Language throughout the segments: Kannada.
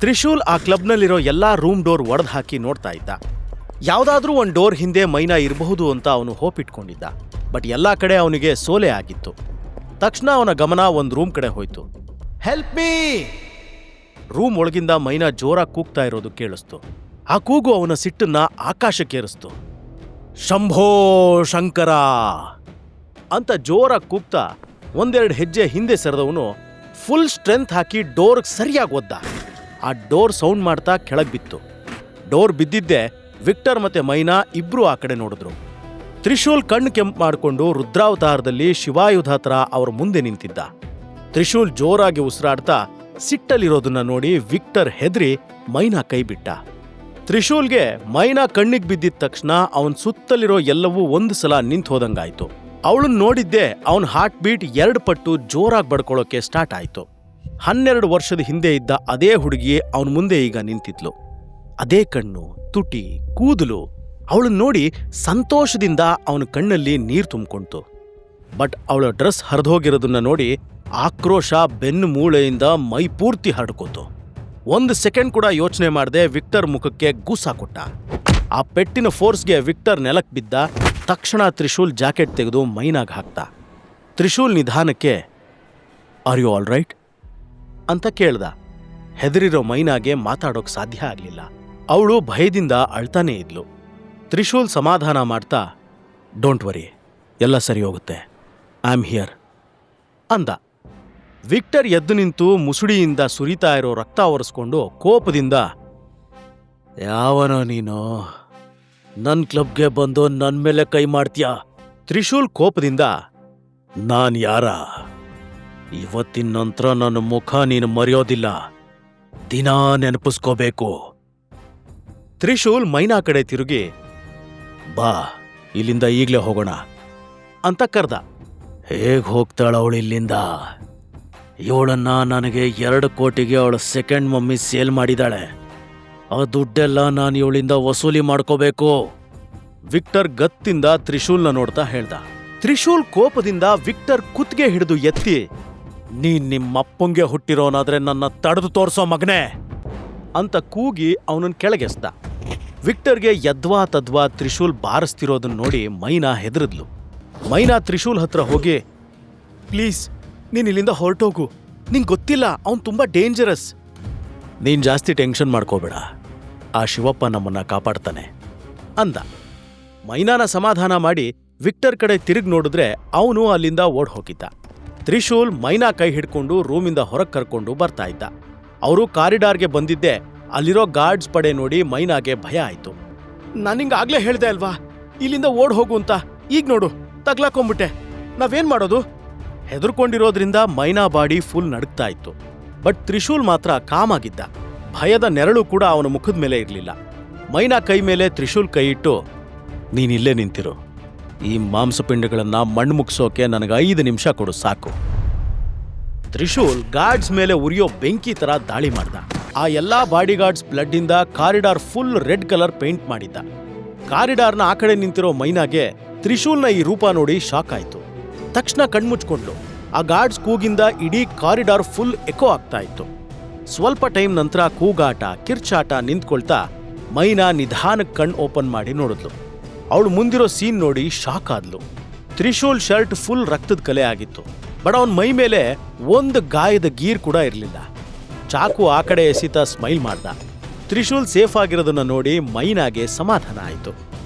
ತ್ರಿಶೂಲ್ ಆ ಕ್ಲಬ್ನಲ್ಲಿರೋ ಎಲ್ಲಾ ರೂಮ್ ಡೋರ್ ಒಡೆದು ಹಾಕಿ ನೋಡ್ತಾ ಇದ್ದ. ಯಾವುದಾದ್ರೂ ಒಂದು ಡೋರ್ ಹಿಂದೆ ಮೈನಾ ಇರಬಹುದು ಅಂತ ಅವನು ಹೋಪ್ ಇಟ್ಕೊಂಡಿದ್ದ. ಬಟ್ ಎಲ್ಲಾ ಕಡೆ ಅವನಿಗೆ ಸೋಲೆ ಆಗಿತ್ತು. ತಕ್ಷಣ ಅವನ ಗಮನ ಒಂದು ರೂಮ್ ಕಡೆ ಹೋಯ್ತು. Help me! ರೂಮ್ ಒಳಗಿಂದ ಮೈನಾ ಜೋರಾಗಿ ಕೂಗ್ತಾ ಇರೋದು ಕೇಳಿಸ್ತು. ಆ ಕೂಗು ಅವನ ಸಿಟ್ಟನ್ನ ಆಕಾಶಕ್ಕೇರಿಸ್ತು. ಶಂಭೋ ಶಂಕರ ಅಂತ ಜೋರಾಗಿ ಕೂಗ್ತಾ ಒಂದೆರಡು ಹೆಜ್ಜೆ ಹಿಂದೆ ಸರಿದವನು ಫುಲ್ ಸ್ಟ್ರೆಂತ್ ಹಾಕಿ ಡೋರ್ಗೆ ಸರಿಯಾಗಿ ಒದ್ದ. ಆ ಡೋರ್ ಸೌಂಡ್ ಮಾಡ್ತಾ ಕೆಳಗೆ ಬಿತ್ತು. ಡೋರ್ ಬಿದ್ದಿದ್ದೆ ವಿಕ್ಟರ್ ಮತ್ತೆ ಮೈನಾ ಇಬ್ರು ಆ ಕಡೆ ನೋಡಿದ್ರು. ತ್ರಿಶೂಲ್ ಕಣ್ಣು ಕೆಂಪು ಮಾಡಿಕೊಂಡು ರುದ್ರಾವತಾರದಲ್ಲಿ ಶಿವಾಯುಧ ಹತ್ರ ಅವ್ರ ಮುಂದೆ ನಿಂತಿದ್ದ. ತ್ರಿಶೂಲ್ ಜೋರಾಗಿ ಉಸಿರಾಡ್ತಾ ಸಿಟ್ಟಲ್ಲಿರೋದನ್ನ ನೋಡಿ ವಿಕ್ಟರ್ ಹೆದ್ರಿ ಮೈನಾ ಕೈ ಬಿಟ್ಟ. ತ್ರಿಶೂಲ್ಗೆ ಮೈನಾ ಕಣ್ಣಿಗೆ ಬಿದ್ದಿದ ತಕ್ಷಣ ಅವನ್ ಸುತ್ತಲಿರೋ ಎಲ್ಲವೂ ಒಂದು ಸಲ ನಿಂತು ಹೋದಂಗಾಯ್ತು. ಅವಳನ್ನ ನೋಡಿದ್ದೆ ಅವನ ಹಾರ್ಟ್ ಬೀಟ್ 2 ಪಟ್ಟು ಜೋರಾಗಿ ಬಡ್ಕೊಳ್ಳೋಕೆ ಸ್ಟಾರ್ಟ್ ಆಯ್ತು. 12 ವರ್ಷದ ಹಿಂದೆ ಇದ್ದ ಅದೇ ಹುಡುಗಿ ಅವನ ಮುಂದೆ ಈಗ ನಿಂತಿದ್ಲು. ಅದೇ ಕಣ್ಣು, ತುಟಿ, ಕೂದಲು. ಅವಳನ್ನ ನೋಡಿ ಸಂತೋಷದಿಂದ ಅವನ ಕಣ್ಣಲ್ಲಿ ನೀರು ತುಂಬಿಕೊಂತು. ಬಟ್ ಅವಳ ಡ್ರೆಸ್ ಹರಿದೋಗಿರೋದನ್ನ ನೋಡಿ ಆಕ್ರೋಶ ಬೆನ್ನು ಮೂಳೆಯಿಂದ ಮೈ ಪೂರ್ತಿ ಹರಡ್ಕೋತು. 1 ಸೆಕೆಂಡ್ ಕೂಡ ಯೋಚನೆ ಮಾಡದೆ ವಿಕ್ಟರ್ ಮುಖಕ್ಕೆ ಗೂಸಾ ಕೊಟ್ಟ. ಆ ಪೆಟ್ಟಿನ ಫೋರ್ಸ್ಗೆ ವಿಕ್ಟರ್ ನೆಲಕ್ಕೆ ಬಿದ್ದ. ತಕ್ಷಣ ತ್ರಿಶೂಲ್ ಜಾಕೆಟ್ ತೆಗೆದು ಮೈನಾಗ್ ಹಾಕ್ತ. ತ್ರಿಶೂಲ್ ನಿಧಾನಕ್ಕೆ ಆರ್ ಯು ಆಲ್ ರೈಟ್ ಅಂತ ಕೇಳ್ದ. ಹೆದರಿರೋ ಮೈನಾಗೆ ಮಾತಾಡೋಕ್ ಸಾಧ್ಯ ಆಗ್ಲಿಲ್ಲ. ಅವಳು ಭಯದಿಂದ ಅಳ್ತಾನೇ ಇದ್ಲು. ತ್ರಿಶೂಲ್ ಸಮಾಧಾನ ಮಾಡ್ತಾ ಡೋಂಟ್ ವರಿ, ಎಲ್ಲ ಸರಿ ಹೋಗುತ್ತೆ, ಐ ಆಮ್ ಹಿಯರ್ ಅಂದ. ವಿಕ್ಟರ್ ಎದ್ದು ನಿಂತು ಮುಸುಡಿಯಿಂದ ಸುರಿತಾ ಇರೋ ರಕ್ತ ಒರೆಸ್ಕೊಂಡು ಕೋಪದಿಂದ ಯಾವನೋ ನೀನು ನನ್ ಕ್ಲಬ್ಗೆ ಬಂದು ನನ್ ಮೇಲೆ ಕೈ ಮಾಡ್ತೀಯಾ? ತ್ರಿಶೂಲ್ ಕೋಪದಿಂದ ನಾನ್ ಯಾರ? ಇವತ್ತಿನ ನಂತರ ನನ್ನ ಮುಖ ನೀನು ಮರೆಯೋದಿಲ್ಲ, ದಿನಾ ನೆನಪಿಸ್ಕೋಬೇಕು. ತ್ರಿಶೂಲ್ ಮೈನಾ ಕಡೆ ತಿರುಗಿ ಬಾ ಇಲ್ಲಿಂದ ಈಗ್ಲೇ ಹೋಗೋಣ ಅಂತ ಕರ್ದ. ಹೇಗ್ ಹೋಗ್ತಾಳ ಅವಳು ಇಲ್ಲಿಂದ? ಇವಳನ್ನ ನನಗೆ 2 ಕೋಟಿಗೆ ಅವಳ ಸೆಕೆಂಡ್ ಮಮ್ಮಿ ಸೇಲ್ ಮಾಡಿದಾಳೆ. ಆ ದುಡ್ಡೆಲ್ಲ ನಾನು ಇವಳಿಂದ ವಸೂಲಿ ಮಾಡ್ಕೋಬೇಕು. ವಿಕ್ಟರ್ ಗತ್ತಿಂದ ತ್ರಿಶೂಲ್ನ ನೋಡ್ತಾ ಹೇಳ್ದ. ತ್ರಿಶೂಲ್ ಕೋಪದಿಂದ ವಿಕ್ಟರ್ ಕುತ್ತಿಗೆ ಹಿಡಿದು ಎತ್ತಿ ನೀನ್ ನಿಮ್ಮಪ್ಪಂಗೆ ಹುಟ್ಟಿರೋನಾದ್ರೆ ನನ್ನ ತಡೆದು ತೋರ್ಸೋ ಮಗನೇ ಅಂತ ಕೂಗಿ ಅವನನ್ನ ಕೆಳಗೆಸ್ದ. ವಿಕ್ಟರ್ಗೆ ಯದ್ವಾ ತದ್ವಾ ತ್ರಿಶೂಲ್ ಬಾರಿಸ್ತಿರೋದನ್ನ ನೋಡಿ ಮೈನಾ ಹೆದರಿದ್ಲು. ಮೈನಾ ತ್ರಿಶೂಲ್ ಹತ್ರ ಹೋಗಿ ಪ್ಲೀಸ್ ನೀನ್ ಇಲ್ಲಿಂದ ಹೊರಟೋಗು, ನಿಂಗೆ ಗೊತ್ತಿಲ್ಲ ಅವನು ತುಂಬಾ ಡೇಂಜರಸ್. ನೀನ್ ಜಾಸ್ತಿ ಟೆನ್ಷನ್ ಮಾಡ್ಕೋಬೇಡ, ಆ ಶಿವಪ್ಪ ನಮ್ಮನ್ನ ಕಾಪಾಡ್ತಾನೆ ಅಂದ. ಮೈನಾನ ಸಮಾಧಾನ ಮಾಡಿ ವಿಕ್ಟರ್ ಕಡೆ ತಿರುಗಿ ನೋಡಿದ್ರೆ ಅವನು ಅಲ್ಲಿಂದ ಓಡ್ ಹೋಗಿದ್ದ. ತ್ರಿಶೂಲ್ ಮೈನಾ ಕೈ ಹಿಡ್ಕೊಂಡು ರೂಮಿಂದ ಹೊರಗೆ ಕರ್ಕೊಂಡು ಬರ್ತಾ ಇದ್ದ. ಅವರು ಕಾರಿಡಾರ್ಗೆ ಬಂದಿದ್ದೆ ಅಲ್ಲಿರೋ ಗಾರ್ಡ್ಸ್ ಪಡೆ ನೋಡಿ ಮೈನಾಗೆ ಭಯ ಆಯ್ತು. ನಾನಿಂಗಾಗ್ಲೇ ಹೇಳ್ದೆ ಅಲ್ವಾ ಇಲ್ಲಿಂದ ಓಡ್ ಹೋಗು ಅಂತ, ಈಗ ನೋಡು ತಗ್ಲಾಕೊಂಬಿಟ್ಟೆ, ನಾವೇನ್ ಮಾಡೋದು? ಹೆದರ್ಕೊಂಡಿರೋದ್ರಿಂದ ಮೈನಾ ಬಾಡಿ ಫುಲ್ ನಡುಗ್ತಾ ಇತ್ತು. ಬಟ್ ತ್ರಿಶೂಲ್ ಮಾತ್ರ ಕಾಮ್ ಆಗಿದ್ದ. ಭಯದ ನೆರಳು ಕೂಡ ಅವನ ಮುಖದ ಮೇಲೆ ಇರಲಿಲ್ಲ. ಮೈನಾ ಕೈ ಮೇಲೆ ತ್ರಿಶೂಲ್ ಕೈ ಇಟ್ಟು ನೀನಿಲ್ಲೇ ನಿಂತಿರು, ಈ ಮಾಂಸಪಿಂಡಗಳನ್ನ ಮಣ್ಣು ಮುಗ್ಸೋಕೆ ನನಗೆ 5 ನಿಮಿಷ ಕೊಡು ಸಾಕು. ತ್ರಿಶೂಲ್ ಗಾರ್ಡ್ಸ್ ಮೇಲೆ ಉರಿಯೋ ಬೆಂಕಿ ತರ ದಾಳಿ ಮಾಡ್ದ. ಆ ಎಲ್ಲಾ ಬಾಡಿಗಾರ್ಡ್ಸ್ ಬ್ಲಡ್ ಇಂದ corridor full red colour paint ಮಾಡಿದ್ದ. ಕಾರಿಡಾರ್ನ ಆ ಕಡೆ ನಿಂತಿರೋ ಮೈನಾಗೆ ತ್ರಿಶೂಲ್ನ ಈ ರೂಪ ನೋಡಿ ಶಾಕ್ ಆಯ್ತು. ತಕ್ಷಣ ಕಣ್ಮುಚ್ಕೊಂಡ್ಲು. ಆ ಗಾರ್ಡ್ಸ್ ಕೂಗಿಂದ ಇಡೀ ಕಾರಿಡಾರ್ ಫುಲ್ ಎಕೋ ಆಗ್ತಾ ಇತ್ತು. ಸ್ವಲ್ಪ ಟೈಮ್ ನಂತರ ಕೂಗಾಟ ಕಿರ್ಚಾಟ ನಿಂತ್ಕೊಳ್ತಾ ಮೈನಾ ನಿಧಾನಕ್ಕೆ ಕಣ್ ಓಪನ್ ಮಾಡಿ ನೋಡಿದ್ಲು. ಅವಳು ಮುಂದಿರೋ ಸೀನ್ ನೋಡಿ ಶಾಕ್ ಆದ್ಲು. ತ್ರಿಶೂಲ್ ಶರ್ಟ್ ಫುಲ್ ರಕ್ತದ ಕಲೆ ಆಗಿತ್ತು. ಬಟ್ ಅವನ ಮೈ ಮೇಲೆ 1 ಗಾಯದ ಗೀರ್ ಕೂಡ ಇರಲಿಲ್ಲ. ಚಾಕು ಆ ಕಡೆ ಎಸಿತಾ ಸ್ಮೈಲ್ ಮಾಡ್ದ. ತ್ರಿಶೂಲ್ ಸೇಫ್ ಆಗಿರೋದನ್ನ ನೋಡಿ ಮೈನಾಗೆ ಸಮಾಧಾನ ಆಯಿತು.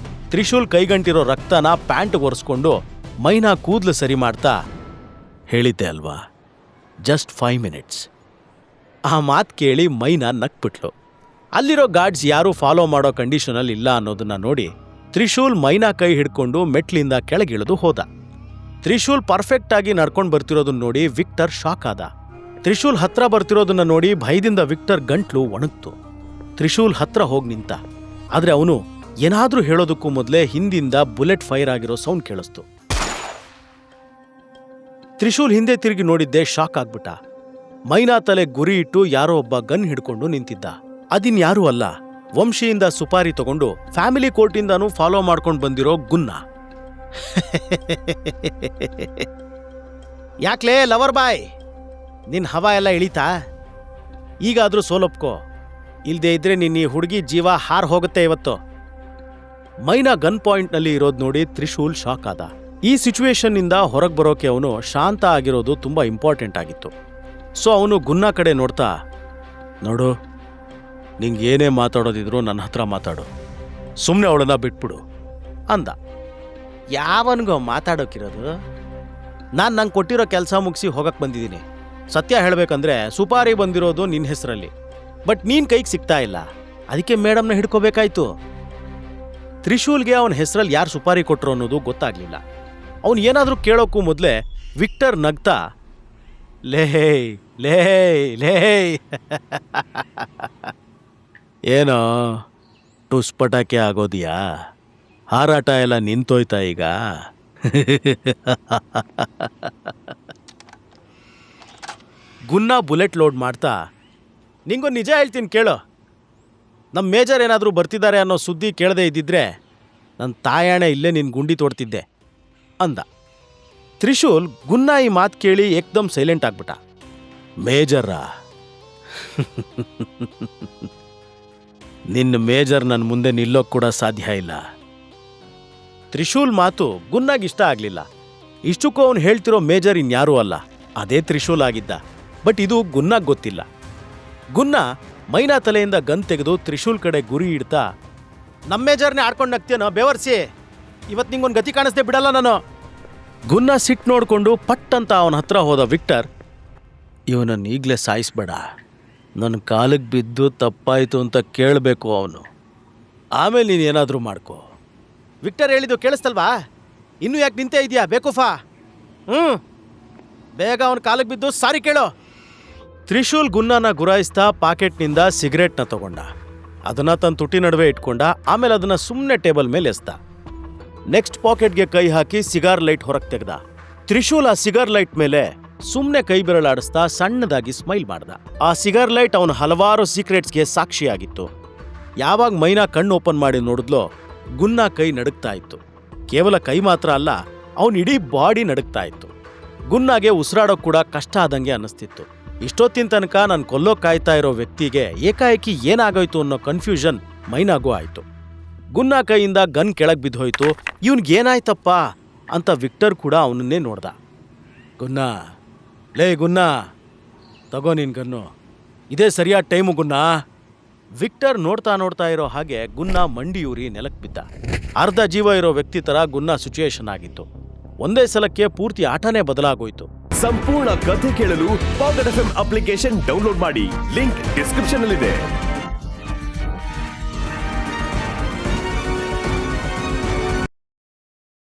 ತ್ರಿಶೂಲ್ ಕೈಗಂಟಿರೋ ರಕ್ತನ ಪ್ಯಾಂಟ್ ಒರೆಸ್ಕೊಂಡು ಮೈನಾ ಕೂದಲು ಸರಿ ಮಾಡ್ತಾ ಹೇಳಿದ್ದೆ ಅಲ್ವಾ, ಜಸ್ಟ್ 5 ಮಿನಿಟ್ಸ್. ಆ ಮಾತು ಕೇಳಿ ಮೈನಾ ನಕ್ಬಿಟ್ಲು. ಅಲ್ಲಿರೋ ಗಾರ್ಡ್ಸ್ ಯಾರೂ ಫಾಲೋ ಮಾಡೋ ಕಂಡೀಷನಲ್ಲಿ ಇಲ್ಲ ಅನ್ನೋದನ್ನ ನೋಡಿ ತ್ರಿಶೂಲ್ ಮೈನಾ ಕೈ ಹಿಡ್ಕೊಂಡು ಮೆಟ್ಲಿಂದ ಕೆಳಗಿಳಿದು ಹೋದ. ತ್ರಿಶೂಲ್ ಪರ್ಫೆಕ್ಟ್ ಆಗಿ ನಡ್ಕೊಂಡು ಬರ್ತಿರೋದನ್ನ ನೋಡಿ ವಿಕ್ಟರ್ ಶಾಕ್ ಆದ. ತ್ರಿಶೂಲ್ ಹತ್ರ ಬರ್ತಿರೋದನ್ನ ನೋಡಿ ಭಯದಿಂದ ವಿಕ್ಟರ್ ಗಂಟ್ಲು ಒಣಗ್ತು. ತ್ರಿಶೂಲ್ ಹತ್ರ ಹೋಗಿ ನಿಂತ. ಆದ್ರೆ ಅವನು ಏನಾದ್ರೂ ಹೇಳೋದಕ್ಕೂ ಮೊದಲೇ ಹಿಂದಿಂದ ಬುಲೆಟ್ ಫೈರ್ ಆಗಿರೋ ಸೌಂಡ್ ಕೇಳಿಸ್ತು. ತ್ರಿಶೂಲ್ ಹಿಂದೆ ತಿರುಗಿ ನೋಡಿದ್ದೆ ಶಾಕ್ ಆಗ್ಬಿಟ್ಟ. ಮೈನಾ ತಲೆ ಗುರಿ ಇಟ್ಟು ಯಾರೋ ಒಬ್ಬ ಗನ್ ಹಿಡ್ಕೊಂಡು ನಿಂತಿದ್ದ. ಅದಿನ್ಯಾರೂ ಅಲ್ಲ, ವಂಶಿಯಿಂದ ಸುಪಾರಿ ತಗೊಂಡು ಫ್ಯಾಮಿಲಿ ಕೋರ್ಟಿಂದಾನೂ ಫಾಲೋ ಮಾಡ್ಕೊಂಡು ಬಂದಿರೋ ಗುನ್ನ. ಯಾಕ್ಲೇ ಲವರ್ ಬಾಯ್, ನಿನ್ ಹವಾ ಎಲ್ಲ ಇಳಿತಾ? ಈಗಾದ್ರೂ ಸೋಲೊಪ್ಕೋ, ಇಲ್ದೇ ಇದ್ರೆ ನಿನ್ನ ಈ ಹುಡುಗಿ ಜೀವ ಹಾರ್ ಹೋಗುತ್ತೆ ಇವತ್ತು. ಮೈನಾ ಗನ್ ಪಾಯಿಂಟ್ನಲ್ಲಿ ಇರೋದು ನೋಡಿ ತ್ರಿಶೂಲ್ ಶಾಕ್ ಆದ. ಈ ಸಿಚುವೇಶನ್ನಿಂದ ಹೊರಗೆ ಬರೋಕೆ ಅವನು ಶಾಂತ ಆಗಿರೋದು ತುಂಬ ಇಂಪಾರ್ಟೆಂಟ್ ಆಗಿತ್ತು. ಸೊ ಅವನು ಗುನ್ನಾ ಕಡೆ ನೋಡ್ತಾ, ನೋಡು, ನಿಂಗೆ ಏನೇ ಮಾತಾಡೋದಿದ್ರು ನನ್ನ ಹತ್ರ ಮಾತಾಡು, ಸುಮ್ಮನೆ ಅವಳನ್ನ ಬಿಟ್ಬಿಡು ಅಂದ. ಯಾವನಿಗೋ ಮಾತಾಡೋಕಿರೋದು? ನಾನು ನಂಗೆ ಕೊಟ್ಟಿರೋ ಕೆಲಸ ಮುಗಿಸಿ ಹೋಗಕ್ಕೆ ಬಂದಿದ್ದೀನಿ. ಸತ್ಯ ಹೇಳಬೇಕಂದ್ರೆ ಸುಪಾರಿ ಬಂದಿರೋದು ನಿನ್ನ ಹೆಸರಲ್ಲಿ, ಬಟ್ ನೀನು ಕೈಗೆ ಸಿಗ್ತಾ ಇಲ್ಲ, ಅದಕ್ಕೆ ಮೇಡಮ್ನ ಹಿಡ್ಕೋಬೇಕಾಯ್ತು. ತ್ರಿಶೂಲ್ಗೆ ಅವನ ಹೆಸರಲ್ಲಿ ಯಾರು ಸುಪಾರಿ ಕೊಟ್ಟರು ಅನ್ನೋದು ಗೊತ್ತಾಗ್ಲಿಲ್ಲ. ಅವನು ಏನಾದರೂ ಕೇಳೋಕ್ಕೂ ಮೊದಲೇ ವಿಕ್ಟರ್ ನಗ್ತಾ, ಲೇಹೇ ಲೇಹೇ ಲೇಹೇ ಏನೋ ಟುಸ್ ಪಟಾಕೆ ಆಗೋದಿಯಾ? ಹಾರಾಟ ಎಲ್ಲ ನಿಂತೋಯ್ತಾ ಈಗ? ಗುನ್ನಾ ಬುಲೆಟ್ ಲೋಡ್ ಮಾಡ್ತಾ, ನಿಂಗೊಂದು ನಿಜ ಹೇಳ್ತೀನಿ ಕೇಳು, ನಮ್ಮ ಮೇಜರ್ ಏನಾದರೂ ಬರ್ತಿದ್ದಾರೆ ಅನ್ನೋ ಸುದ್ದಿ ಕೇಳದೆ ಇದ್ದಿದ್ರೆ ನನ್ನ ತಾಯಾಣೆ ಇಲ್ಲೇ ನಿನ್ನ ಗುಂಡಿ ತೋಡ್ತಿದ್ದೆ ಅಂದ. ತ್ರಿಶೂಲ್ ಗುನ್ನಾ ಈ ಮಾತು ಕೇಳಿ ಏಕ್ದಮ್ ಸೈಲೆಂಟ್ ಆಗ್ಬಿಟ್ಟ. ಮೇಜರ್ರಾ? ನಿನ್ನ ಮೇಜರ್ ನನ್ನ ಮುಂದೆ ನಿಲ್ಲೋಕ್ ಕೂಡ ಸಾಧ್ಯ ಇಲ್ಲ. ತ್ರಿಶೂಲ್ ಮಾತು ಗುನ್ನಾಗಿಷ್ಟ ಆಗಲಿಲ್ಲ. ಇಷ್ಟಕ್ಕೂ ಅವನು ಹೇಳ್ತಿರೋ ಮೇಜರ್ ಇನ್ಯಾರೂ ಅಲ್ಲ, ಅದೇ ತ್ರಿಶೂಲ್ ಆಗಿದ್ದ. ಬಟ್ ಇದು ಗುನ್ನಾಗ್ ಗೊತ್ತಿಲ್ಲ. ಗುನ್ನಾ ಮೈನಾ ತಲೆಯಿಂದ ಗನ್ ತೆಗೆದು ತ್ರಿಶೂಲ್ ಕಡೆ ಗುರಿ ಇಡ್ತಾ, ನಮ್ಮ ಮೇಜರ್ನೇ ಆಡ್ಕೊಂಡು ನಗ್ತೇನೋ ಬೇವರ್ಸಿ, ಇವತ್ತು ನಿಂಗೊಂದು ಗತಿ ಕಾಣಿಸ್ದೆ ಬಿಡಲ್ಲ ನಾನು. ಗುನ್ನಾ ಸಿಟ್ಟು ನೋಡಿಕೊಂಡು ಪಟ್ ಅಂತ ಅವನ ಹತ್ರ ಹೋದ ವಿಕ್ಟರ್, ಇವನನ್ನು ಈಗಲೇ ಸಾಯಿಸ್ಬೇಡ, ನನ್ನ ಕಾಲಿಗೆ ಬಿದ್ದು ತಪ್ಪಾಯಿತು ಅಂತ ಕೇಳಬೇಕು ಅವನು, ಆಮೇಲೆ ನೀನು ಏನಾದರೂ ಮಾಡ್ಕೋ. ವಿಕ್ಟರ್ ಹೇಳಿದ್ದು ಕೇಳಿಸ್ತಲ್ವಾ? ಇನ್ನೂ ಯಾಕೆ ನಿಂತೇ ಇದೆಯಾ ಬೇಕೂಫಾ? ಬೇಗ ಅವನ ಕಾಲಿಗೆ ಬಿದ್ದು ಸಾರಿ ಕೇಳೋ. ತ್ರಿಶೂಲ್ ಗುನ್ನಾನ ಗುರಾಯಿಸ್ತಾ ಪಾಕೆಟ್ನಿಂದ ಸಿಗರೇಟ್ನ ತಗೊಂಡ, ಅದನ್ನ ತನ್ನ ತುಟಿ ನಡುವೆ ಇಟ್ಕೊಂಡ, ಆಮೇಲೆ ಅದನ್ನ ಸುಮ್ಮನೆ ಟೇಬಲ್ ಮೇಲೆ ಎಸ್ದ. ನೆಕ್ಸ್ಟ್ ಪಾಕೆಟ್ಗೆ ಕೈ ಹಾಕಿ ಸಿಗಾರ್ ಲೈಟ್ ಹೊರಗೆ ತೆಗೆದ. ತ್ರಿಶೂಲ್ ಆ ಸಿಗಾರ್ ಲೈಟ್ ಮೇಲೆ ಸುಮ್ಮನೆ ಕೈ ಬೆರಳಾಡಿಸ್ತಾ ಸಣ್ಣದಾಗಿ ಸ್ಮೈಲ್ ಮಾಡ್ದ. ಆ ಸಿಗಾರ್ ಲೈಟ್ ಅವನ ಹಲವಾರು ಸೀಕ್ರೆಟ್ಸ್ಗೆ ಸಾಕ್ಷಿಯಾಗಿತ್ತು. ಯಾವಾಗ ಮೈನಾ ಕಣ್ಣು ಓಪನ್ ಮಾಡಿ ನೋಡಿದ್ಲೋ, ಗುನ್ನಾ ಕೈ ನಡುಗ್ತಾ ಇತ್ತು. ಕೇವಲ ಕೈ ಮಾತ್ರ ಅಲ್ಲ, ಅವನ ಇಡೀ ಬಾಡಿ ನಡುಗ್ತಾ ಇತ್ತು. ಗುನ್ನಾಗೆ ಉಸಿರಾಡೋಕ್ ಕೂಡ ಕಷ್ಟ ಆದಂಗೆ ಅನ್ನಿಸ್ತಿತ್ತು. ಇಷ್ಟೊತ್ತಿನ ತನಕ ನಾನು ಕೊಲ್ಲೋ ಕಾಯ್ತಾ ಇರೋ ವ್ಯಕ್ತಿಗೆ ಏಕಾಏಕಿ ಏನಾಗೋಯ್ತು ಅನ್ನೋ ಕನ್ಫ್ಯೂಷನ್ ಮೈನಾಗೂ ಆಯ್ತು. ಗುನ್ನಾ ಕೈಯಿಂದ ಗನ್ ಕೆಳಗೆ ಬಿದ್ದೋಯ್ತು. ಇವನ್ಗೇನಾಯ್ತಪ್ಪ ಅಂತ ವಿಕ್ಟರ್ ಕೂಡ ಅವನನ್ನೇ ನೋಡ್ದ. ಗುನ್ನಾ, ಲೇ ಗುನ್ನಾ, ತಗೋ ನಿನ್ ಗನ್ನು, ಇದೇ ಸರಿಯಾದ ಟೈಮು ಗುನ್ನಾ. ವಿಕ್ಟರ್ ನೋಡ್ತಾ ಇರೋ ಹಾಗೆ ಗುನ್ನಾ ಮಂಡಿಯೂರಿ ನೆಲಕ್ಕೆ ಬಿದ್ದ. ಅರ್ಧ ಜೀವ ಇರೋ ವ್ಯಕ್ತಿ ತರ ಗುನ್ನಾ ಸಿಚುಯೇಷನ್ ಆಗಿತ್ತು. ಒಂದೇ ಸಲಕ್ಕೆ ಪೂರ್ತಿ ಆಟನೇ ಬದಲಾಗೋಯ್ತು. ಸಂಪೂರ್ಣ ಕಥೆ ಕೇಳಲು ಪಾಕೆಟ್ ಎಫ್ಎಂ ಅಪ್ಲಿಕೇಶನ್ ಡೌನ್ಲೋಡ್ ಮಾಡಿ, ಲಿಂಕ್ ಡಿಸ್ಕ್ರಿಪ್ಷನ್ ನಲ್ಲಿದೆ.